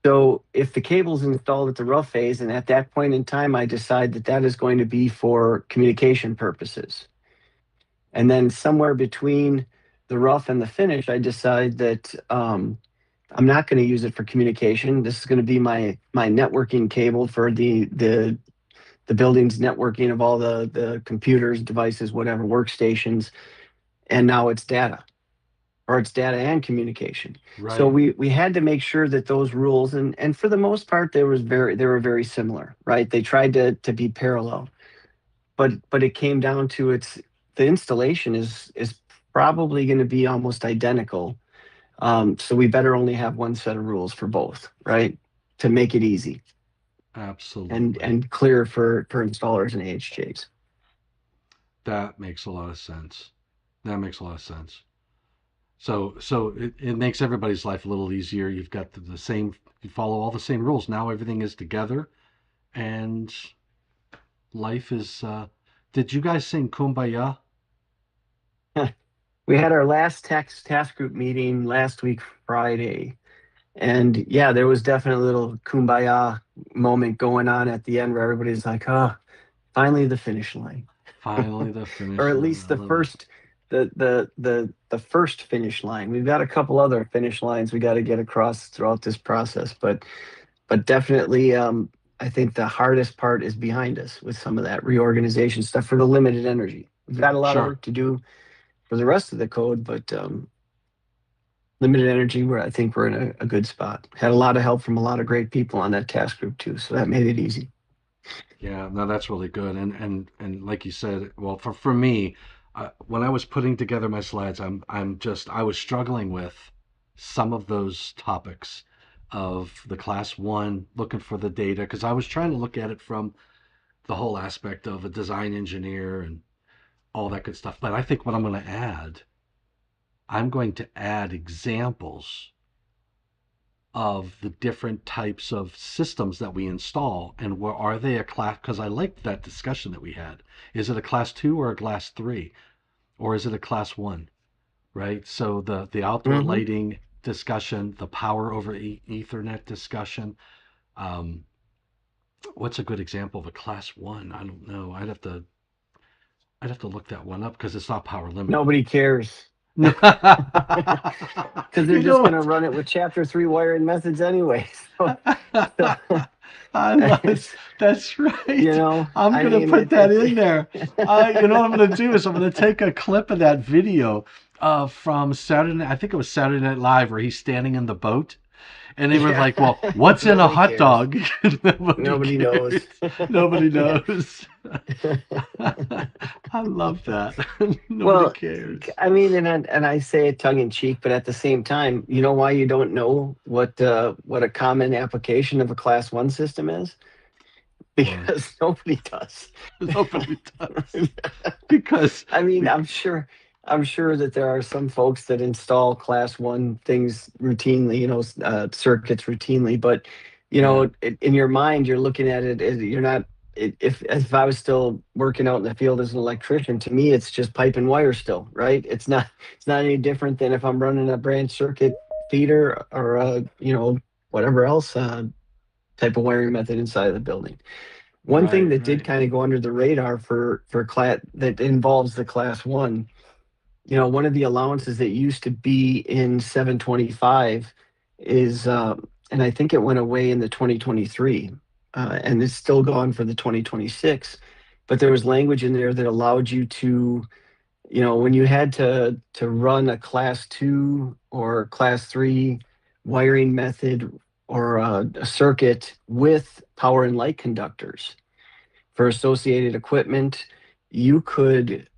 So if the cable's installed at the rough phase, and at that point in time, I decide that that is going to be for communication purposes. And then somewhere between the rough and the finish, I decide that I'm not going to use it for communication. This is going to be my networking cable for the building's networking of all the computers, devices, whatever, workstations. And now it's data, or it's data and communication. So Right. we had to make sure that those rules, and for the most part, they were very similar, right? They tried to be parallel, but it came down to the installation is probably going to be almost identical. So we better only have one set of rules for both, right? To make it easy Absolutely. and clear for installers and AHJs. That makes a lot of sense. That makes a lot of sense. So it makes everybody's life a little easier. You've got the same, you follow all the same rules. Now everything is together, and life is. Did you guys sing Kumbaya? We had our last task group meeting last week, Friday. And yeah, there was definitely a little kumbaya moment going on at the end where everybody's like, oh, finally the finish line. Finally, the Or finish at line. least I love it. the first finish line. We've got a couple other finish lines we got to get across throughout this process, but definitely I think the hardest part is behind us with some of that reorganization stuff for the limited energy. We've got a lot of Sure. work to do for the rest of the code, but limited energy, where I think we're in a good spot. Had a lot of help from a lot of great people on that task group too, so that made it easy. Yeah, no, that's really good. And like you said, well, for me, when I was putting together my slides, I was struggling with some of those topics of the class one, looking for the data, because I was trying to look at it from the whole aspect of a design engineer and all that good stuff. But I think what I'm going to add examples of the different types of systems that we install, and where are they a class, because I liked that discussion that we had. Is it a class 2 or a class 3, or is it a class 1, right? So the outdoor Mm-hmm. lighting discussion, the power over ethernet discussion. um, what's a good example of a class 1? I don't know. I'd have to look that one up because it's not power limited. Nobody cares No. because they're You just know going to what? run it with chapter 3 wiring methods anyway. So I love that's right. I'm I gonna mean put that in it there. You know what I'm gonna do is I'm gonna take a clip of that video from Saturday. I think it was Saturday Night Live where he's standing in the boat And they were Yeah. like, well, what's in a Nobody hot cares. dog? Nobody Nobody knows. cares. Nobody Yeah. knows. I love that. Nobody Well, cares. I mean, and I say it tongue in cheek, but at the same time, you know why you don't know what a common application of a class one system is? Why? Because nobody does. Nobody does. Because I mean, I'm sure that there are some folks that install class one things routinely, circuits routinely, but yeah. in your mind, you're looking at it as you're not. If I was still working out in the field as an electrician, to me, it's just pipe and wire still, right? It's not any different than if I'm running a branch circuit feeder or whatever else type of wiring method inside of the building. One thing Right, that did right. kind of go under the radar for class that involves the class one, one of the allowances that used to be in 725 is, and I think it went away in the 2023, and it's still gone for the 2026. But there was language in there that allowed you to, when you had to run a class two or class three wiring method or a circuit with power and light conductors for associated equipment, you could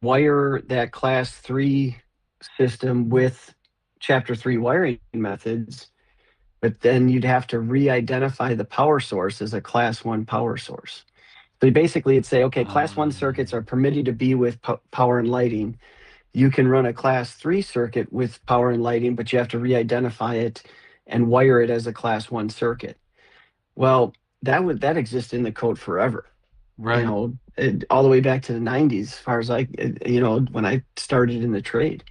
wire that class three system with chapter three wiring methods, but then you'd have to re-identify the power source as a class one power source. So basically it'd say, okay, class one circuits are permitted to be with power and lighting. You can run a class three circuit with power and lighting, but you have to re-identify it and wire it as a class one circuit. Well, that exists in the code forever, right. all the way back to the 90s, as far as when I started in the trade.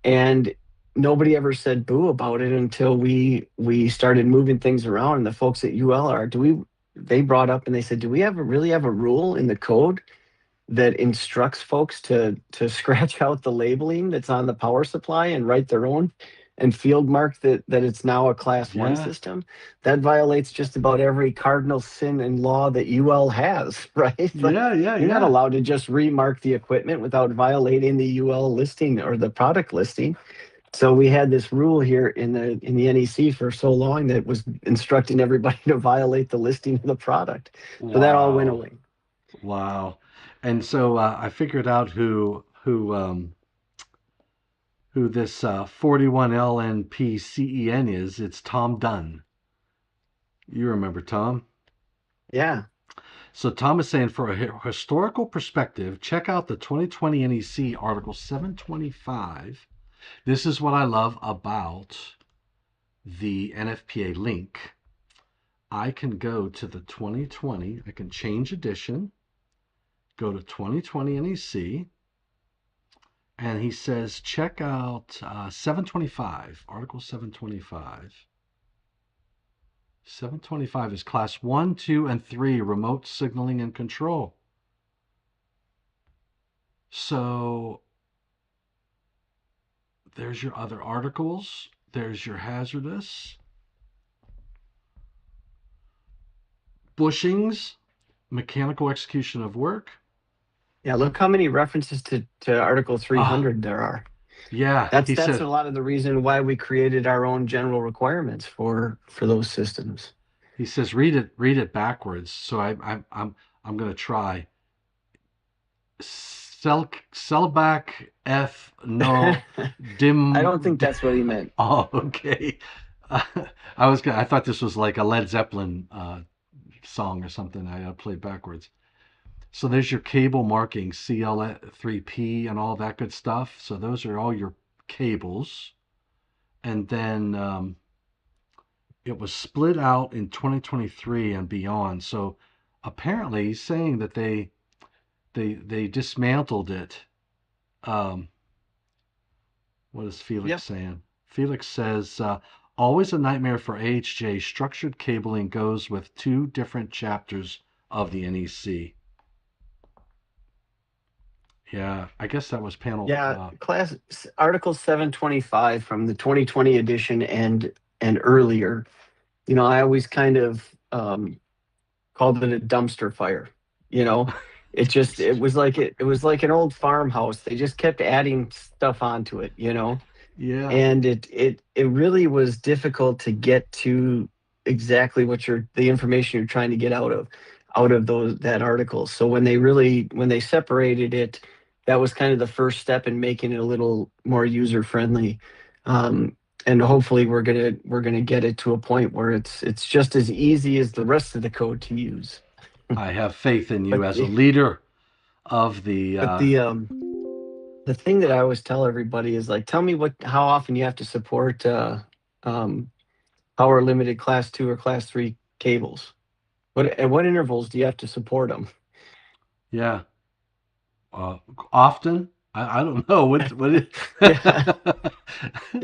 And nobody ever said boo about it until we started moving things around. And the folks at ULR, they brought up and they said, do we really have a rule in the code that instructs folks to scratch out the labeling that's on the power supply and write their own and field mark that it's now a class one Yeah. system? That violates just about every cardinal sin and law that UL has, right? Like, Yeah, yeah, you're not yeah. allowed to just remark the equipment without violating the UL listing or the product listing. So we had this rule here in the NEC for so long that was instructing everybody to violate the listing of the product. So that all went Wow. away. Wow. And so I figured out who this 41LNPCEN is. It's Tom Dunn. You remember Tom? Yeah. So Tom is saying, for a historical perspective, check out the 2020 NEC Article 725. This is what I love about the NFPA link. I can go to the 2020, I can change edition, go to 2020 NEC, and he says, check out 725, Article 725. 725 is class 1, 2, and 3, remote signaling and control. So there's your other articles. There's your hazardous. Bushings, mechanical execution of work. Yeah, look how many references to Article Ah, 300 there are. yeah. That's He that's said a lot of the reason why we created our own general requirements for those systems. read it backwards. So I'm gonna try. Selbach F no I don't dim. think that's what he meant. Oh, okay. I thought this was like a Led Zeppelin song or something. I played backwards. So there's your cable marking, CL3P and all that good stuff. So those are all your cables. And then it was split out in 2023 and beyond. So apparently he's saying that they dismantled it. Um, what is Felix Yeah. saying? Felix says, always a nightmare for AHJ. Structured cabling goes with two different chapters of the NEC. Yeah, I guess that was panel. Yeah, class Article 725 from the 2020 edition and earlier. I always kind of called it a dumpster fire. You know, it was like an old farmhouse. They just kept adding stuff onto it. Yeah. and it really was difficult to get to exactly what the information you're trying to get out of that article. So when they separated it, that was kind of the first step in making it a little more user friendly. And hopefully we're gonna get it to a point where it's just as easy as the rest of the code to use. I have faith in you But as a the leader of the but the thing that I always tell everybody is like, tell me how often you have to support um, power limited class 2 or class 3 cables. At what intervals do you have to support them? yeah. Uh, Often? I don't know. Yeah,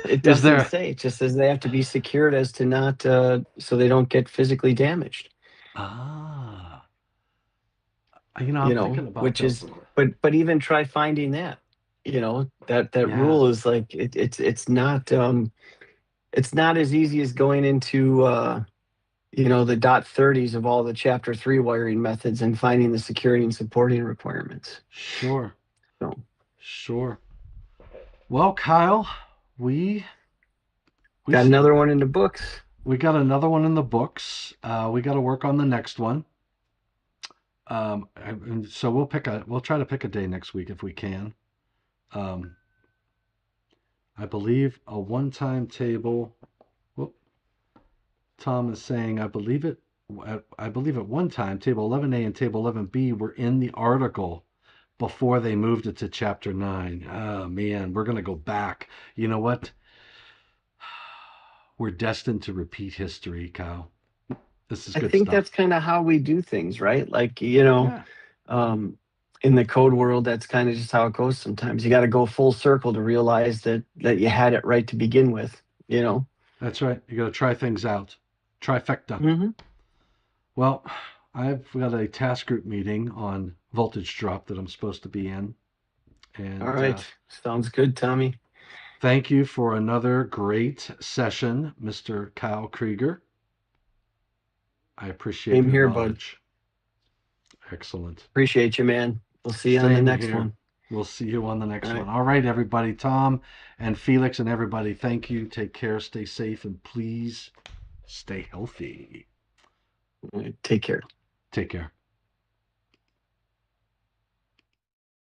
it Is doesn't there? say. It just says they have to be secured as to not so they don't get physically damaged. Ah, You I'm know, thinking about which that. is but even try finding that. You know, that Yeah, rule is like it's not as easy as going into the dot 30s of all the chapter 3 wiring methods and finding the security and supporting requirements. sure, So sure. Well, Kyle, we we got s- another one in the books. we got another one in the books. We got to work on the next one. And so we'll try to pick a day next week if we can. Um, I believe a one-time table. Whoop, Tom is saying I believe at one time table 11A and table 11B were in the article before they moved it to chapter 9. Oh man, we're going to go back. You know what? We're destined to repeat history, Kyle. This is I good think stuff. that's kind of how we do things, right? Like, Yeah, um, in the code world, that's kind of just how it goes sometimes. You got to go full circle to realize that you had it right to begin with, you know? that's right. You got to try things out. Trifecta. Hmm. Well, I've got a task group meeting on voltage drop that I'm supposed to be in. All And right. Sounds good, Tommy. thank you for another great session, Mr. Kyle Krieger. I appreciate Same your here, bud. knowledge. Excellent. Appreciate you, man. We'll see you on the Same next here. one. We'll see you on the All next right. one. All right, everybody. Tom and Felix and everybody, thank you. Take care, stay safe, and please stay healthy. All right. Take care. Take care.